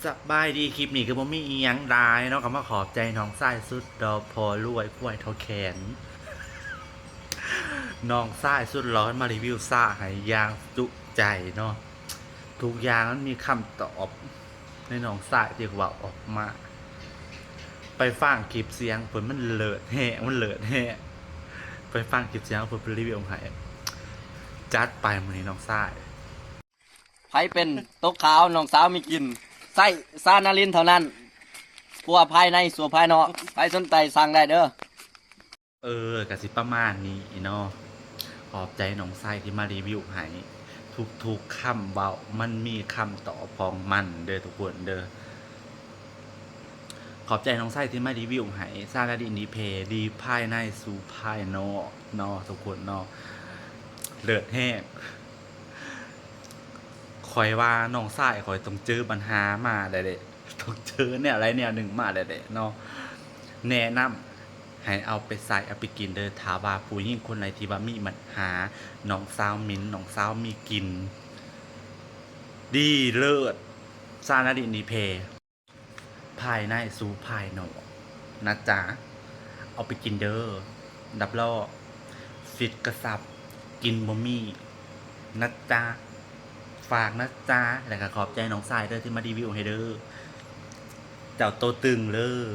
สบายดีคลิปนี้คือผมมีอีหยังร้ายเนาะก็มาขอบใจน้องไส้สุดดอกพอรวยป่วยเท่าแขนน้องไส้สุดร้อนมารีวิวซ่าให้ยางจุใจเนาะทุกอย่างมันมีคำตอบในน้องไส้ที่ว่าออกมาไปฟังคลิปเสียงเพิ่นมันเลิศแฮะมันเลิศแฮะไปฟังคลิปเสียงเพิ่นไปรีวิวให้จัดไปมื้อนี้น้องไส้ไผเป็นตกขาวน้องสาวมีกินไส้ซานาลินเท่านั้นปัวภายในสัวภายนอกใครสนใจสั่งได้เด้กะสิประมาณนี้เนาะขอบใจน้องไส้ที่มารีวิวให้ทุกคำเบามันมีคำตอบของมันเด้อทุกคนเด้อขอบใจน้องไส้ที่มารีวิวให้สร้างดีดีเพดีภายในสู่ภายนอกเนาะทุกคนเนาะเลือดแห้งคอยว่าน้องไส้คอยต้องเจอปัญหามาได้เด้ต้องเจอเนี่ยอะไรเนี่ยหนึ่งมาได้เด้เนาะแนะนำให้เอาไปใส่เอาไปกินเด้อถาว่าผู้หญิงคนไหนที่ว่ามีปัญหาน้องสาวมิ้นน้องสาวมีกินดีเลิศซานาดินีเพภายในสู่ภายนอกนะจ๊ะเอาไปกินเด้อดับล่อฟิตกระสับกินบะมี่นะจ๊ะฝากนะจ๊ะแล้วก็ขอบใจน้องสายเด้อที่มารีวิวให้เด้อเจ้าโตตึงเลย